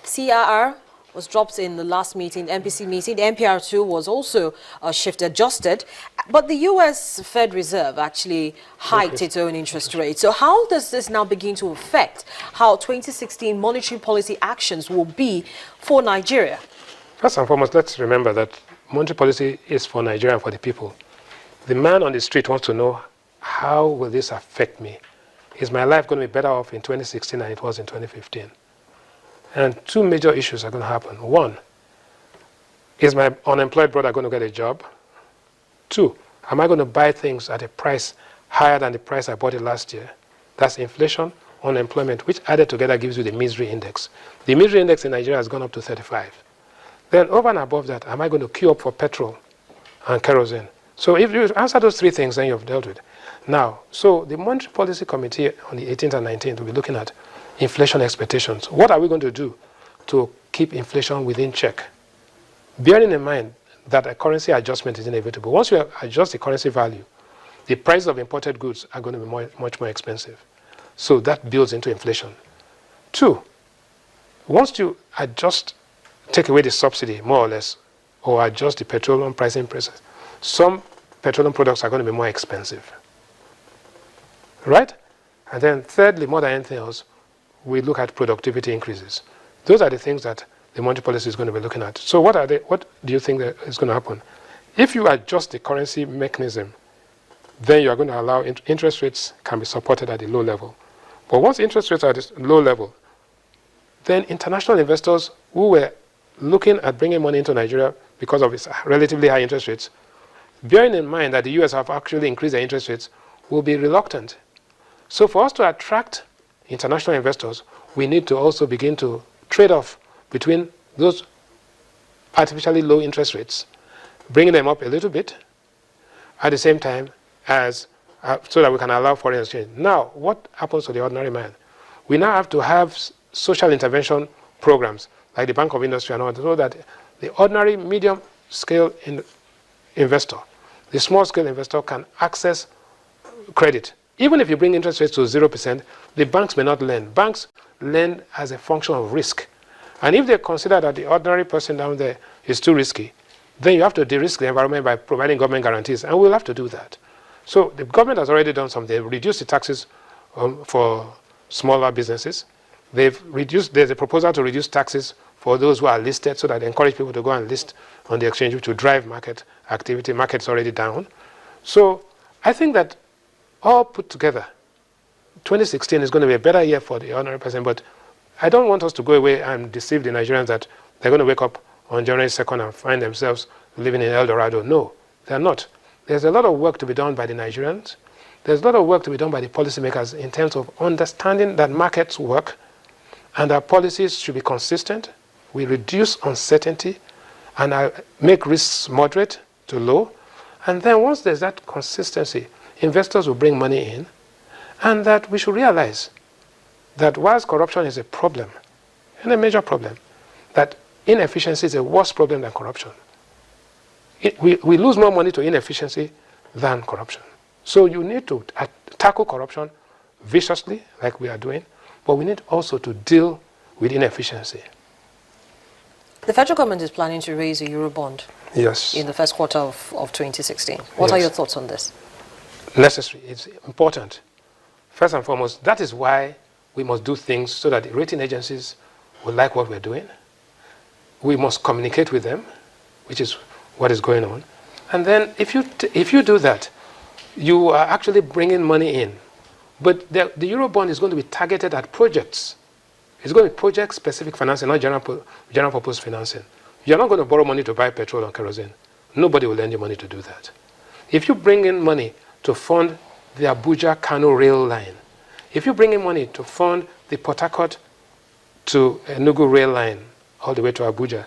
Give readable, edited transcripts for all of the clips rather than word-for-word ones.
CRR was dropped in the last meeting, the MPC meeting. The MPR2 was also shift adjusted. But the U.S. Fed Reserve actually hiked its own interest rate. So how does this now begin to affect how 2016 monetary policy actions will be for Nigeria? First and foremost, let's remember that monetary policy is for Nigeria and for the people. The man on the street wants to know, how will this affect me? Is my life going to be better off in 2016 than it was in 2015? And two major issues are going to happen. One, is my unemployed brother going to get a job? Two, am I going to buy things at a price higher than the price I bought it last year? That's inflation, unemployment, which added together gives you the misery index. The misery index in Nigeria has gone up to 35. Then over and above that, am I going to queue up for petrol and kerosene? So if you answer those three things, then you've dealt with. Now, so the Monetary Policy Committee on the 18th and 19th will be looking at inflation expectations. What are we going to do to keep inflation within check? Bearing in mind that a currency adjustment is inevitable. Once you adjust the currency value, the price of imported goods are going to be much more expensive. So that builds into inflation. Two, once you take away the subsidy, more or less, or adjust the petroleum pricing prices, some petroleum products are going to be more expensive. Right? And then thirdly, more than anything else, we look at productivity increases. Those are the things that the monetary policy is going to be looking at. So what do you think that is going to happen? If you adjust the currency mechanism, then you are going to allow interest rates can be supported at a low level. But once interest rates are at this low level, then international investors who were looking at bringing money into Nigeria because of its relatively high interest rates, bearing in mind that the US have actually increased their interest rates, will be reluctant. So for us to attract international investors, we need to also begin to trade off between those artificially low interest rates, bringing them up a little bit, at the same time as so that we can allow foreign exchange. Now, what happens to the ordinary man? We now have to have social intervention programs like the Bank of Industry and all, so that the ordinary medium-scale investor, the small-scale investor, can access credit. Even if you bring interest rates to 0%, the banks may not lend. Banks lend as a function of risk. And if they consider that the ordinary person down there is too risky, then you have to de-risk the environment by providing government guarantees. And we'll have to do that. So the government has already done something. They've reduced the taxes for smaller businesses. There's a proposal to reduce taxes for those who are listed so that they encourage people to go and list on the exchange, which will drive market activity. Market's already down. So I think that all put together, 2016 is going to be a better year for the ordinary person, but I don't want us to go away and deceive the Nigerians that they're going to wake up on January 2nd and find themselves living in El Dorado. No, they're not. There's a lot of work to be done by the Nigerians. There's a lot of work to be done by the policymakers in terms of understanding that markets work and our policies should be consistent. We reduce uncertainty and make risks moderate to low. And then once there's that consistency, investors will bring money in, and that we should realize that whilst corruption is a problem, and a major problem, that inefficiency is a worse problem than corruption. We lose more money to inefficiency than corruption. So you need to tackle corruption viciously, like we are doing, but we need also to deal with inefficiency. The federal government is planning to raise a Eurobond in the first quarter of 2016. What are your thoughts on this? Necessary. It's important. First and foremost, that is why we must do things so that the rating agencies will like what we're doing. We must communicate with them, which is what is going on. And then if you do that, you are actually bringing money in. But the Eurobond is going to be targeted at projects. It's going to be project-specific financing, not general purpose financing. You're not going to borrow money to buy petrol and kerosene. Nobody will lend you money to do that. If you bring in money to fund the Abuja-Kano rail line, if you bring in money to fund the Port Harcourt to Enugu rail line all the way to Abuja,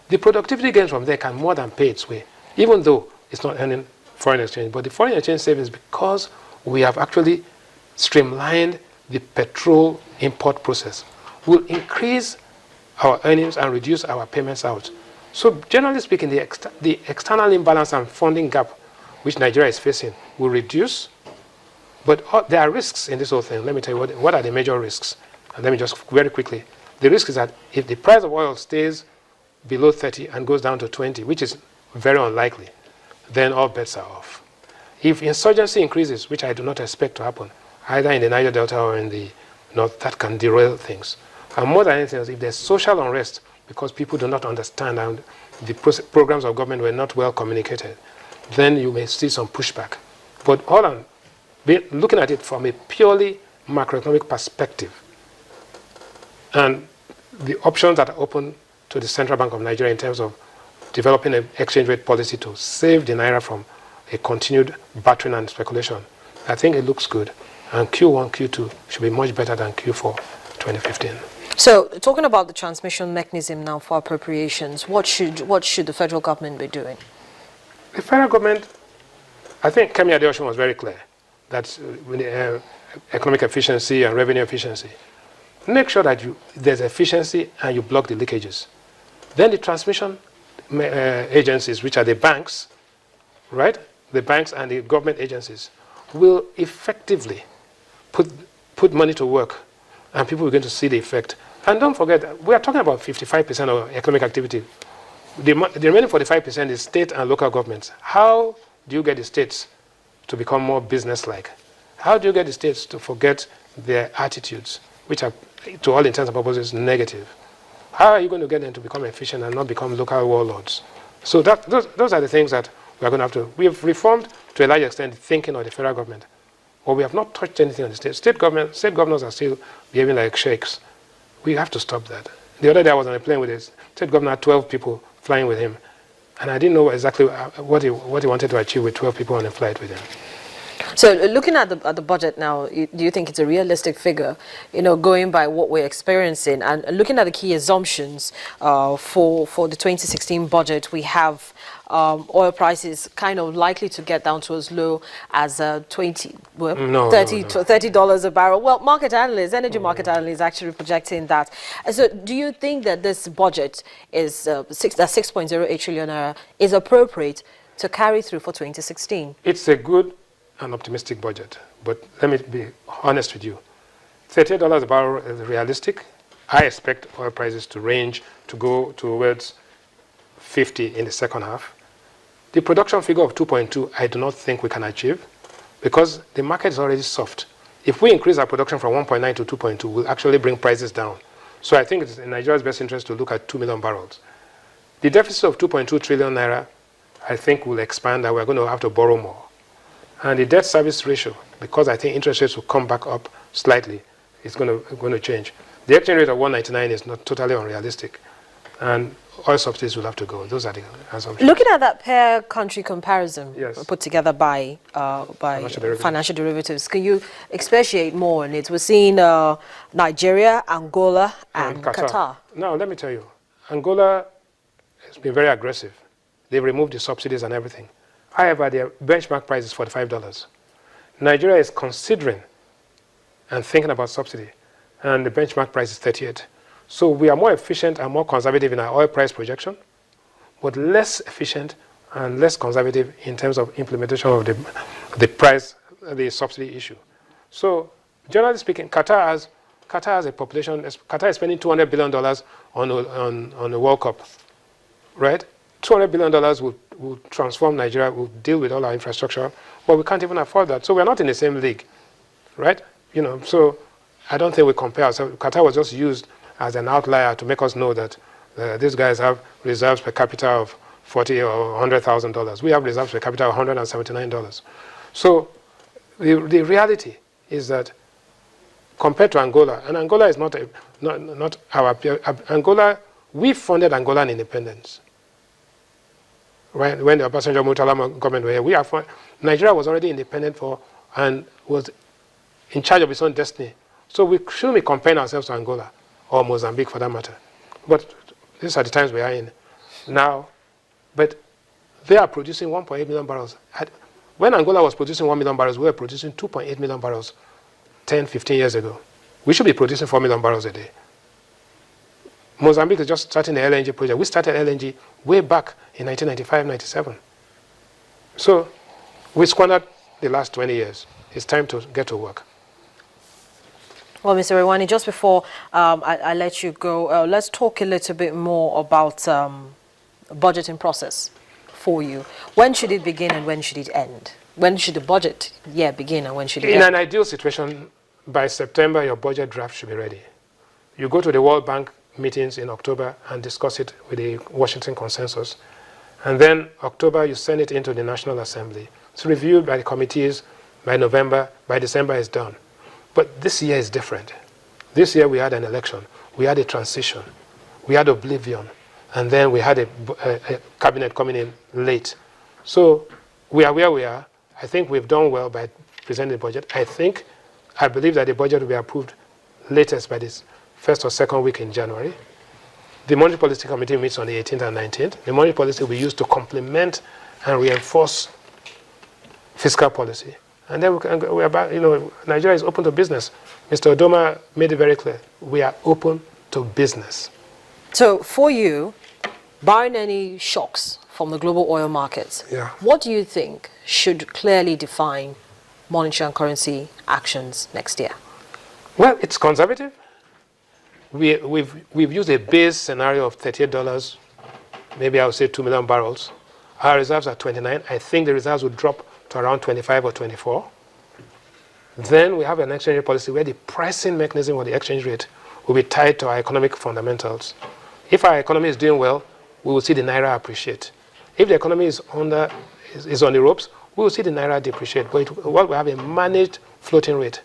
the productivity gains from there can more than pay its way, even though it's not earning foreign exchange. But the foreign exchange savings, because we have actually streamlined the petrol import process, will increase our earnings and reduce our payments out. So generally speaking, the external imbalance and funding gap which Nigeria is facing will reduce. But there are risks in this whole thing. Let me tell you what are the major risks. And let me just very quickly. The risk is that if the price of oil stays below 30 and goes down to 20, which is very unlikely, then all bets are off. If insurgency increases, which I do not expect to happen, either in the Niger Delta or in the north, that can derail things. And more than anything else, if there's social unrest because people do not understand and the programs of government were not well communicated, then you may see some pushback. But all I'm looking at it from a purely macroeconomic perspective, and the options that are open to the Central Bank of Nigeria in terms of developing an exchange rate policy to save the Naira from a continued battering and speculation, I think it looks good. And Q1, Q2 should be much better than Q4 2015. So, talking about the transmission mechanism now for appropriations, what should the federal government be doing? The federal government, I think Kemi Adeosun was very clear that economic efficiency and revenue efficiency. Make sure that there's efficiency and you block the leakages. Then the transmission agencies, which are the banks, right? The banks and the government agencies will effectively put money to work, and people are going to see the effect. And don't forget, we are talking about 55% of economic activity. The remaining 45% is state and local governments. How do you get the states to become more business-like? How do you get the states to forget their attitudes, which are, to all intents and purposes, negative? How are you going to get them to become efficient and not become local warlords? So those are the things that we are going to have to. We have reformed to a large extent the thinking of the federal government, but we have not touched anything on the state. State governors are still behaving like sheikhs. We have to stop that. The other day I was on a plane with a state governor, had 12 people flying with him, and I didn't know exactly what he wanted to achieve with 12 people on a flight with him. So, looking at the budget now, do you think it's a realistic figure, going by what we're experiencing, and looking at the key assumptions for the 2016 budget? We have oil prices kind of likely to get down to as low as $30 a barrel. Well, energy market analysts actually projecting that. So, do you think that this budget is 6.08 trillion naira is appropriate to carry through for 2016? It's a good and optimistic budget, but let me be honest with you. $38 a barrel is realistic. I expect oil prices to range to go towards 50 in the second half. The production figure of 2.2, I do not think we can achieve because the market is already soft. If we increase our production from 1.9 to 2.2, we'll actually bring prices down. So I think it's in Nigeria's best interest to look at 2 million barrels. The deficit of 2.2 trillion naira, I think, will expand and we're going to have to borrow more. And the debt service ratio, because I think interest rates will come back up slightly, is going to change. The exchange rate of 199 is not totally unrealistic. And oil subsidies will have to go. Those are the assumptions. Looking at that per country comparison put together by financial derivatives, can you expatiate more on it? We're seeing Nigeria, Angola, and Qatar. Now, let me tell you, Angola has been very aggressive. They've removed the subsidies and everything. However, their benchmark price is $45. Nigeria is considering and thinking about subsidy, and the benchmark price is 38. So we are more efficient and more conservative in our oil price projection, but less efficient and less conservative in terms of implementation of the subsidy issue. So generally speaking, Qatar has a population. Qatar is spending $200 billion on the World Cup, right? $200 billion will transform Nigeria, will deal with all our infrastructure, but we can't even afford that. So we're not in the same league, right? So I don't think we compare ourselves. Qatar was just used as an outlier to make us know that these guys have reserves per capita of $40,000 or $100,000. We have reserves per capita of $179. So the reality is that compared to Angola, and Angola is not our peer. Angola, we funded Angolan independence. Right? When the Obasanjo Murtala government were here, Nigeria was already independent and was in charge of its own destiny. So we shouldn't be comparing ourselves to Angola or Mozambique for that matter. But these are the times we are in now. But they are producing 1.8 million barrels. When Angola was producing 1 million barrels, we were producing 2.8 million barrels 10, 15 years ago. We should be producing 4 million barrels a day. Mozambique is just starting the LNG project. We started LNG way back in 1995, 97. So we squandered the last 20 years. It's time to get to work. Well, Mr. Rewani, just before I let you go, let's talk a little bit more about budgeting process for you. When should it begin and when should it end? When should the budget year begin and when should it end? In an ideal situation, by September, your budget draft should be ready. You go to the World Bank meetings in October and discuss it with the Washington Consensus. And then October, you send it into the National Assembly. It's reviewed by the committees by November. By December, it's done. But this year is different. This year, we had an election. We had a transition. We had oblivion. And then we had a cabinet coming in late. So we are where we are. I think we've done well by presenting the budget. I believe that the budget will be approved latest by this first or second week in January. The Monetary Policy Committee meets on the 18th and 19th. The monetary policy will be used to complement and reinforce fiscal policy. And then we're back, Nigeria is open to business. Mr. Odoma made it very clear. We are open to business. So for you, barring any shocks from the global oil markets, what do you think should clearly define monetary and currency actions next year? Well, it's conservative. We've used a base scenario of $38, maybe I would say 2 million barrels. Our reserves are 29. I think the reserves will drop to around 25 or 24. Then we have an exchange rate policy where the pricing mechanism of the exchange rate will be tied to our economic fundamentals. If our economy is doing well, we will see the Naira appreciate. If the economy is on the ropes, we will see the Naira depreciate. But we have a managed floating rate.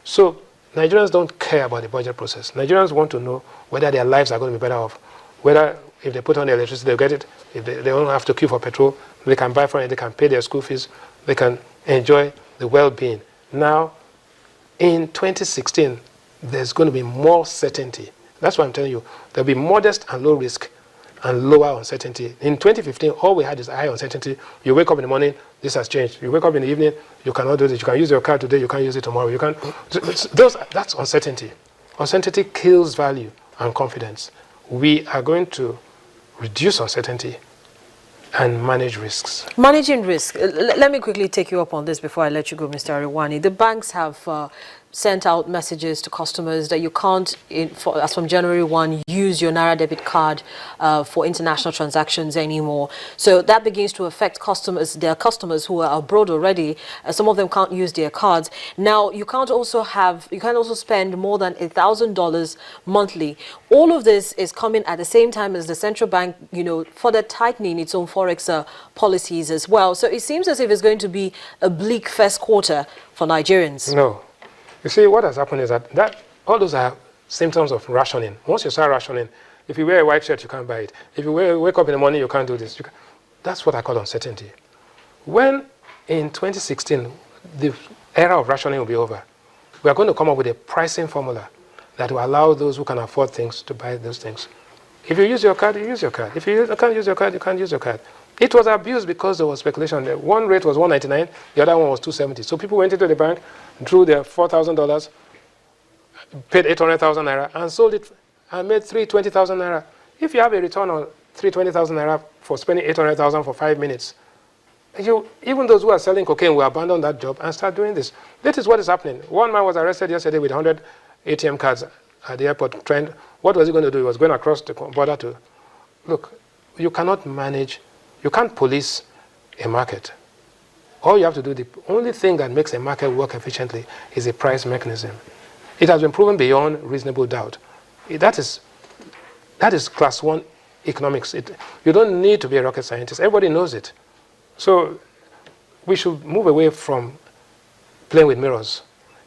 So Nigerians don't care about the budget process. Nigerians want to know whether their lives are going to be better off. Whether if they put on the electricity, they'll get it. If they don't have to queue for petrol, they can buy from it, they can pay their school fees, they can enjoy the well-being. Now, in 2016, there's going to be more certainty. That's what I'm telling you. There'll be modest and low risk and lower uncertainty. In 2015, all we had is high uncertainty. You wake up in the morning, this has changed. You wake up in the evening, you cannot do this. You can use your card today, you can't use it tomorrow. You can't. That's uncertainty. Uncertainty kills value and confidence. We are going to reduce uncertainty and manage risks. Managing risk. Let me quickly take you up on this before I let you go, Mr. Rewani. The banks have sent out messages to customers that you can't, as from January 1, use your Naira debit card for international transactions anymore. So that begins to affect customers. There are customers who are abroad already. Some of them can't use their cards. Now, you can't also spend more than $1,000 monthly. All of this is coming at the same time as the central bank, further tightening its own forex policies as well. So it seems as if it's going to be a bleak first quarter for Nigerians. No. You see, what has happened is that all those are symptoms of rationing. Once you start rationing, if you wear a white shirt, you can't buy it. If you wake up in the morning, you can't do this. That's what I call uncertainty. When in 2016, the era of rationing will be over, we are going to come up with a pricing formula that will allow those who can afford things to buy those things. If you use your card, you use your card. If you can't use your card, you can't use your card. It was abused because there was speculation. One rate was 199, the other one was 270. So people went into the bank, drew their $4,000, paid 800,000 naira, and sold it and made 320,000 naira. If you have a return on 320,000 naira for spending 800,000 for 5 minutes, even those who are selling cocaine will abandon that job and start doing this. This is what is happening. One man was arrested yesterday with 100 ATM cards at the airport. What was he going to do? He was going across the border to... Look, you cannot manage... You can't police a market. All you have to do, the only thing that makes a market work efficiently is a price mechanism. It has been proven beyond reasonable doubt. That is class 1 economics. You don't need to be a rocket scientist. Everybody knows it. So we should move away from playing with mirrors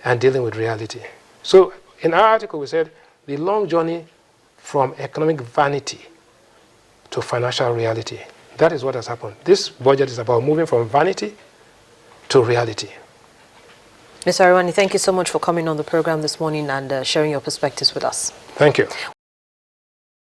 and dealing with reality. So in our article, we said the long journey from economic vanity to financial reality. That is what has happened. This budget is about moving from vanity to reality. Mr. Rewani, thank you so much for coming on the program this morning and sharing your perspectives with us. Thank you.